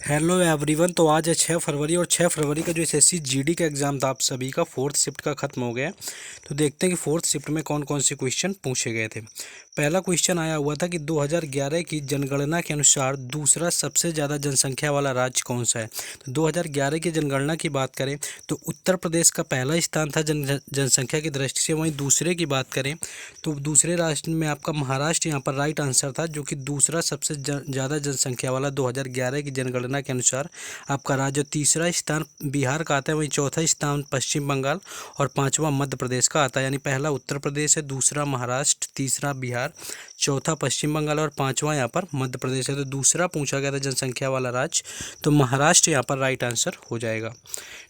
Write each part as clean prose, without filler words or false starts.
Hello everyone. तो आज है 6 फरवरी और 6 फरवरी का जो एसएससी जीडी का एग्ज़ाम था आप सभी का फोर्थ शिफ्ट का ख़त्म हो गया है। तो देखते हैं कि फोर्थ शिफ्ट में कौन कौन से क्वेश्चन पूछे गए थे। पहला क्वेश्चन आया हुआ था कि 2011 की जनगणना के अनुसार दूसरा सबसे ज़्यादा जनसंख्या वाला राज्य कौन सा है। तो 2011 की जनगणना की बात करें तो उत्तर प्रदेश का पहला स्थान था जनसंख्या की दृष्टि से। वहीं दूसरे की बात करें तो दूसरे राष्ट्र में आपका महाराष्ट्र यहाँ पर राइट आंसर था, जो कि दूसरा सबसे ज़्यादा जनसंख्या वाला 2011 की जनगणना के अनुसार आपका राज्य। तीसरा स्थान बिहार का आता है, वहीं चौथा स्थान पश्चिम बंगाल और पांचवा मध्य प्रदेश का आता है। यानी पहला उत्तर प्रदेश है, दूसरा महाराष्ट्र, तीसरा बिहार, चौथा पश्चिम बंगाल और पांचवा यहाँ पर मध्य प्रदेश है। तो दूसरा पूछा गया था जनसंख्या वाला राज्य, तो महाराष्ट्र यहाँ पर राइट आंसर हो जाएगा।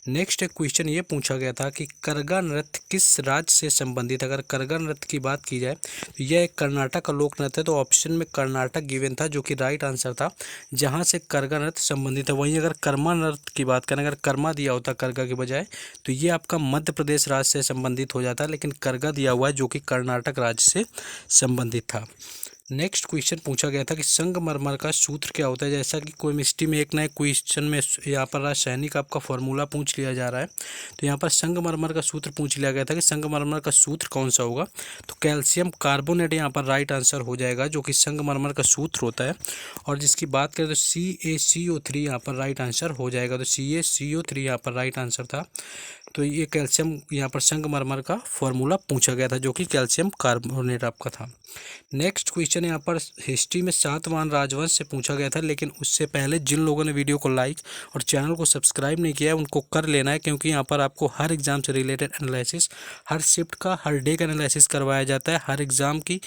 नेक्स्ट एक क्वेश्चन ये पूछा गया था कि करगा नृत्य किस राज्य से संबंधित। अगर करगा नृत्य की बात की जाए तो यह एक कर्नाटक का लोक नृत्य है। तो ऑप्शन में कर्नाटक गिवन था, जो कि राइट आंसर था, जहां से करगा नृत्य संबंधित है। वहीं अगर कर्मा नृत्य की बात करें, अगर कर्मा दिया होता करगा के बजाय, तो ये आपका मध्य प्रदेश राज्य से संबंधित हो जाता है, लेकिन करगा दिया हुआ है जो कि कर्नाटक राज्य से संबंधित था। नेक्स्ट क्वेश्चन पूछा गया था कि संगमरमर का सूत्र क्या होता है। जैसा कि कोई मिस्ट्री में एक नए क्वेश्चन में यहाँ पर रासायनिक आपका फॉर्मूला पूछ लिया जा रहा है, तो यहाँ पर संगमरमर का सूत्र पूछ लिया गया था कि संगमरमर का सूत्र कौन सा होगा। तो कैल्शियम कार्बोनेट यहाँ पर राइट आंसर हो जाएगा, जो कि संगमरमर का सूत्र होता है। और जिसकी बात करें तो CaCO3 यहाँ पर राइट आंसर हो जाएगा। तो CaCO3 यहाँ पर राइट आंसर था। तो ये कैल्शियम यहाँ पर संगमरमर का फॉर्मूला पूछा गया था, जो कि कैल्शियम कार्बोनेट आपका था। नेक्स्ट क्वेश्चन यहाँ पर हिस्ट्री में सातवाहन राजवंश से पूछा गया था, लेकिन उससे पहले जिन लोगों ने वीडियो को लाइक और चैनल को सब्सक्राइब नहीं किया है उनको कर लेना है, क्योंकि यहाँ पर आपको हर एग्जाम से रिलेटेड एनालिसिस, हर शिफ्ट का, हर डे का एनालिसिस करवाया जाता है। हर एग्जाम की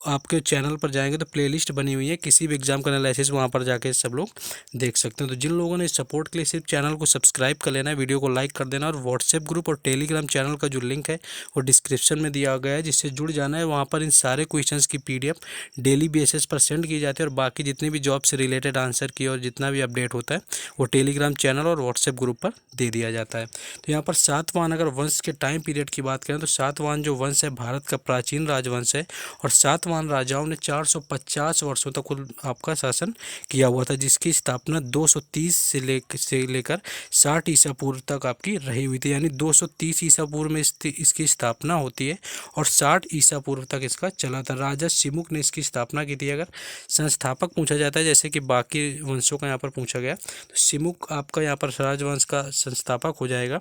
आपके चैनल पर जाएंगे तो प्लेलिस्ट बनी हुई है, किसी भी एग्जाम का एनालिसिस वहाँ पर जाके सब लोग देख सकते हैं। तो जिन लोगों ने सपोर्ट के लिए सिर्फ चैनल को सब्सक्राइब कर लेना है, वीडियो को लाइक कर देना, और व्हाट्सएप ग्रुप और टेलीग्राम चैनल का जो लिंक है वो डिस्क्रिप्शन में दिया गया है, जिससे जुड़ जाना है। वहाँ पर इन सारे क्वेश्चंस की PDF डेली बेसिस पर सेंड की जाती है, और बाकी जितने भी जॉब से रिलेटेड आंसर की और जितना भी अपडेट होता है वो टेलीग्राम चैनल और व्हाट्सएप ग्रुप पर दे दिया जाता है। तो यहाँ पर सातवाहन अगर वंश के टाइम पीरियड की बात करें तो सातवाहन जो वंश है भारत का प्राचीन राजवंश है, और सातवाहन राजाओं ने 450 वर्षों तक कुल आपका शासन किया हुआ था, जिसकी स्थापना 230 से लेकर 60 ईसा पूर्व तक आपकी रही हुई थी। यानी 230 ईसा पूर्व में इसकी स्थापना होती है और 60 ईसा पूर्व तक इसका चला था। राजा सिमुक ने इसकी स्थापना की थी। अगर संस्थापक पूछा जाता है, जैसे कि बाकी वंशों का यहाँ पर पूछा गया, तो सिमुक आपका यहाँ पर राजवंश का संस्थापक हो जाएगा।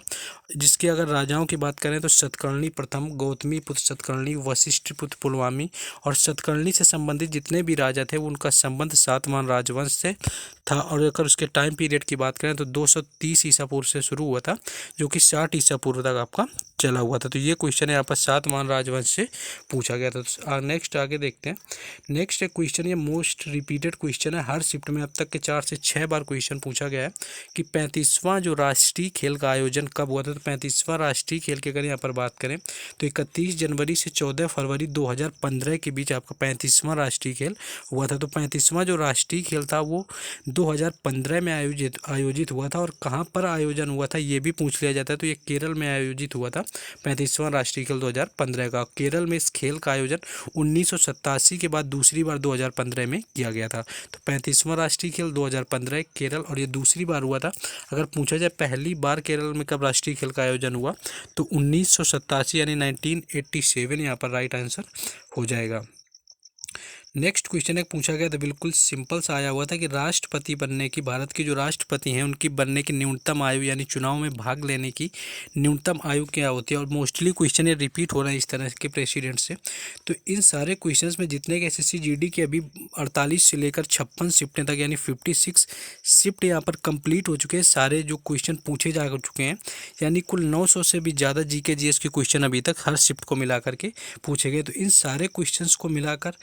जिसकी अगर राजाओं की बात करें तो सतकर्णी प्रथम, गौतमी पुत्र सतकर्णी, वशिष्ठ पुत्र पुलवामी, और सतकर्णी से संबंधित जितने भी राजा थे उनका संबंध सातवाहन राजवंश से था। और अगर उसके टाइम पीरियड की बात करें तो 230 ईसा पूर्व से शुरू हुआ था, जो कि 60 ईसा पूर्व तक आपका चला हुआ था। तो ये क्वेश्चन यहाँ पर सातवाहन राजवंश से पूछा गया था। तो नेक्स्ट आगे देखते हैं। नेक्स्ट एक क्वेश्चन, ये मोस्ट रिपीटेड क्वेश्चन है, हर शिफ्ट में अब तक के 4 से 6 बार क्वेश्चन पूछा गया है कि 35वां जो राष्ट्रीय खेल का आयोजन कब हुआ था। तो 35वां राष्ट्रीय खेल की अगर यहाँ पर बात करें तो 31 जनवरी से 14 फरवरी 2015 के बीच आपका 35वां राष्ट्रीय खेल हुआ था। तो 35वां जो राष्ट्रीय खेल था वो 2015 में आयोजित हुआ था। और कहाँ पर आयोजन हुआ था ये भी पूछ लिया जाता है। तो ये केरल में आयोजित हुआ था 35वां राष्ट्रीय खेल 2015 का। केरल में इस खेल का आयोजन 1987 के बाद दूसरी बार 2015 में किया गया था। तो 35वां राष्ट्रीय खेल 2015 केरल, और ये दूसरी बार हुआ था। अगर पूछा जाए पहली बार केरल में कब राष्ट्रीय खेल का आयोजन हुआ, तो 1987 यानी 1987 यहाँ पर राइट आंसर हो जाएगा। नेक्स्ट क्वेश्चन एक पूछा गया था, बिल्कुल सिंपल सा आया हुआ था कि राष्ट्रपति बनने की, भारत के जो राष्ट्रपति हैं उनकी बनने की न्यूनतम आयु, यानी चुनाव में भाग लेने की न्यूनतम आयु क्या होती है। और मोस्टली क्वेश्चन ये रिपीट हो रहा है इस तरह के प्रेसिडेंट से। तो इन सारे क्वेश्चंस में जितने के एसएससी जीडी के अभी 48 से लेकर 56 शिफ्टें तक, यानी 56 शिफ्ट यहाँ पर कंप्लीट हो चुके हैं। सारे जो क्वेश्चन पूछे जा चुके हैं, यानी कुल 900 से भी ज़्यादा जीके जीएस के क्वेश्चन अभी तक हर शिफ्ट को मिला करके पूछे गए। तो इन सारे क्वेश्चंस को मिलाकर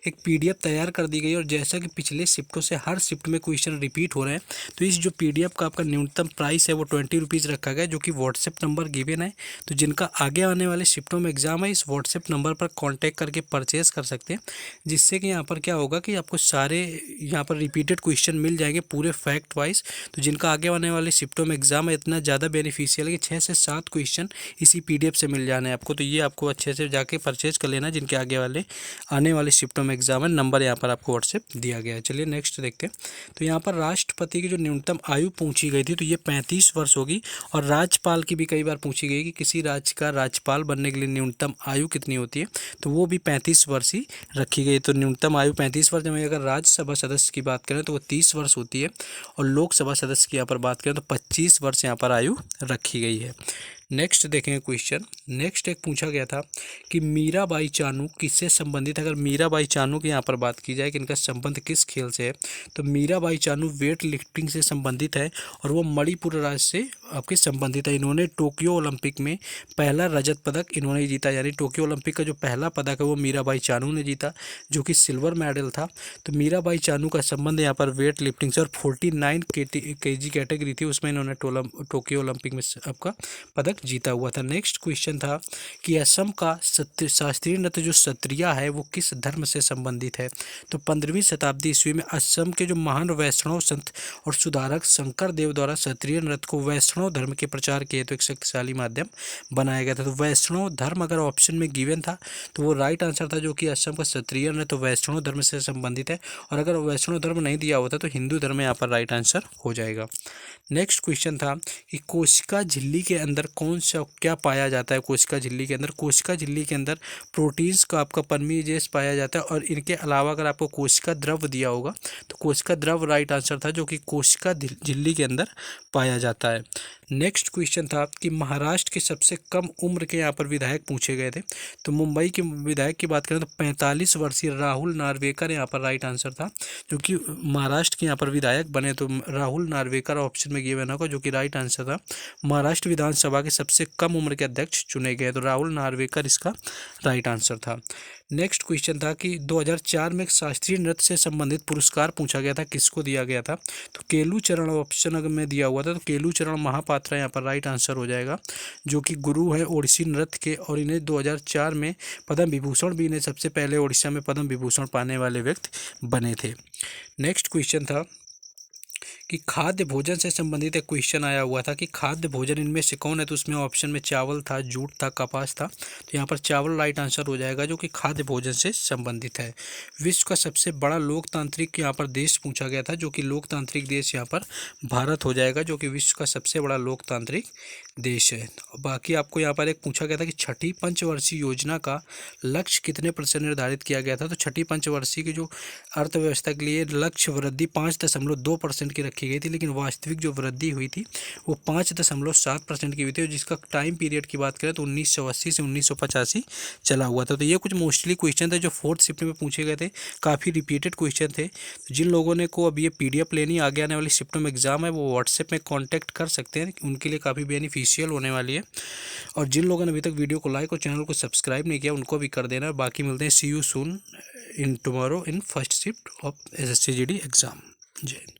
एक PDF तैयार कर दी गई। और जैसा कि पिछले शिफ्टों से हर शिफ्ट में क्वेश्चन रिपीट हो रहे हैं, तो इस जो PDF का आपका न्यूनतम प्राइस है वो 20 रुपीज़ रखा गया, जो कि व्हाट्सएप नंबर गिवन है। तो जिनका आगे आने वाले शिफ्टों में एग्जाम है, इस व्हाट्सएप नंबर पर कॉन्टैक्ट करके परचेज कर सकते हैं, जिससे कि यहाँ पर क्या होगा कि आपको सारे यहाँ पर रिपीटेड क्वेश्चन मिल जाएंगे पूरे फैक्ट वाइज। तो जिनका आगे आने वाले शिफ्टों में एग्जाम है, इतना ज़्यादा बेनिफिशियल है कि 6 से 7 क्वेश्चन इसी PDF से मिल जाने हैं आपको। तो ये आपको अच्छे से जाके परचेज कर लेना, जिनके आगे वाले आने वाले शिफ्टों में एग्जाम एग्जाम है, नंबर यहाँ पर आपको व्हाट्सएप दिया गया है। चलिए नेक्स्ट देखते हैं। तो यहाँ पर राष्ट्रपति की जो न्यूनतम आयु पूछी गई थी तो ये 35 वर्ष होगी। और राज्यपाल की भी कई बार पूछी गई कि किसी राज्य का राज्यपाल बनने के लिए न्यूनतम आयु कितनी होती है, तो वो भी 35 वर्ष ही रखी गई। तो न्यूनतम आयु 35 वर्ष। में अगर राज्यसभा सदस्य की बात करें तो वो 30 वर्ष होती है, और लोकसभा सदस्य की यहाँ पर बात करें तो 25 वर्ष यहाँ पर आयु रखी गई है। नेक्स्ट देखेंगे क्वेश्चन। नेक्स्ट एक पूछा गया था कि मीराबाई चानू किससे संबंधित है। अगर मीराबाई चानू की यहाँ पर बात की जाए कि इनका संबंध किस खेल से है, तो मीराबाई चानू वेट लिफ्टिंग से संबंधित है, और वो मणिपुर राज्य से आपके संबंधित है। इन्होंने टोक्यो ओलंपिक में पहला रजत पदक इन्होंने जीता, यानी टोक्यो ओलंपिक का जो पहला पदक है वो मीराबाई चानू ने जीता, जो कि सिल्वर मेडल था। तो मीराबाई चानू का संबंध यहाँ पर वेट लिफ्टिंग से, और 49 kg कैटेगरी थी उसमें इन्होंने टोक्यो ओलंपिक में आपका पदक जीता हुआ था। नेक्स्ट क्वेश्चन था कि असम का शास्त्रीय नृत्य जो सत्रिया है वो किस धर्म से संबंधित है। तो 15वीं शताब्दी ईस्वी में असम के जो महान वैष्णव संत और सुधारक शंकर देव द्वारा सत्रिय नृत्य को वैष्णव धर्म के प्रचार के हेतु एक शक्तिशाली माध्यम बनाया गया था। तो वैष्णव धर्म अगर ऑप्शन में गिवन था तो वो राइट आंसर था, जो कि असम का सत्रिय नृत्य वैष्णव धर्म से संबंधित है। और अगर वैष्णव धर्म नहीं दिया होता तो हिंदू धर्म यहाँ पर राइट आंसर हो जाएगा। नेक्स्ट क्वेश्चन था कि कोशिका झिल्ली के अंदर कौन सा क्या पाया जाता है। कोशिका झिल्ली के अंदर, कोशिका झिल्ली के अंदर प्रोटीन्स का आपका परमीजेस पाया जाता है, और इनके अलावा अगर आपको कोशिका द्रव दिया होगा तो कोशिका द्रव राइट आंसर था, जो कि कोशिका झिल्ली के अंदर पाया जाता है। नेक्स्ट क्वेश्चन था कि महाराष्ट्र के सबसे कम उम्र के यहाँ पर विधायक पूछे गए थे। तो मुंबई के विधायक की बात करें तो 45 वर्षीय राहुल नार्वेकर यहाँ पर राइट आंसर था, जो कि महाराष्ट्र के यहाँ पर विधायक बने। तो राहुल नार्वेकर ऑप्शन में गिवन होगा, जो कि राइट आंसर था। महाराष्ट्र विधानसभा के सबसे कम उम्र के अध्यक्ष चुने गए, तो राहुल नार्वेकर इसका राइट आंसर था। नेक्स्ट क्वेश्चन था कि 2004 में एक शास्त्रीय नृत्य से संबंधित पुरस्कार पूछा गया था, किसको दिया गया था। तो केलू चरण ऑप्शन अगर में दिया हुआ था तो केलू चरण महापात्रा यहाँ पर राइट आंसर हो जाएगा, जो कि गुरु है ओडिसी नृत्य के, और इन्हें 2004 में पद्म विभूषण भी, इन्हें सबसे पहले ओडिशा में पद्म विभूषण पाने वाले व्यक्ति बने थे। नेक्स्ट क्वेश्चन था कि खाद्य भोजन से संबंधित एक क्वेश्चन आया हुआ था कि खाद्य भोजन इनमें से कौन है। तो उसमें ऑप्शन में चावल था, जूट था, कपास था। तो यहाँ पर चावल राइट आंसर हो जाएगा, जो कि खाद्य भोजन से संबंधित है। विश्व का सबसे बड़ा लोकतांत्रिक यहाँ पर देश पूछा गया था, जो कि लोकतांत्रिक देश यहाँ पर भारत हो जाएगा, जो कि विश्व का सबसे बड़ा लोकतांत्रिक देश है। बाकी आपको यहाँ पर एक पूछा गया था कि छठी पंचवर्षीय योजना का लक्ष्य कितने % निर्धारित किया गया था। तो छठी पंचवर्षीय की जो अर्थव्यवस्था के लिए लक्ष्य वृद्धि 5.2% की रखी गई थी, लेकिन वास्तविक जो वृद्धि हुई थी वो 5.7% की हुई थी। और जिसका टाइम पीरियड की बात करें तो 1980 से 1985 चला हुआ था। तो ये कुछ मोस्टली क्वेश्चन थे जो 4th शिफ्ट में पूछे गए थे, काफ़ी रिपीटेड क्वेश्चन थे। जिन लोगों ने को अब ये PDF लेनी, आगे आने वाली शिफ्टों में एग्जाम है, वो व्हाट्सएप में कॉन्टैक्ट कर सकते हैं, उनके लिए काफ़ी बेनिफिशियल होने वाली है। और जिन लोगों ने अभी तक वीडियो को लाइक और चैनल को सब्सक्राइब नहीं किया उनको भी कर देना। बाकी मिलते हैं, see you soon in tomorrow in first shift of SSC GD exam. जय हिंद।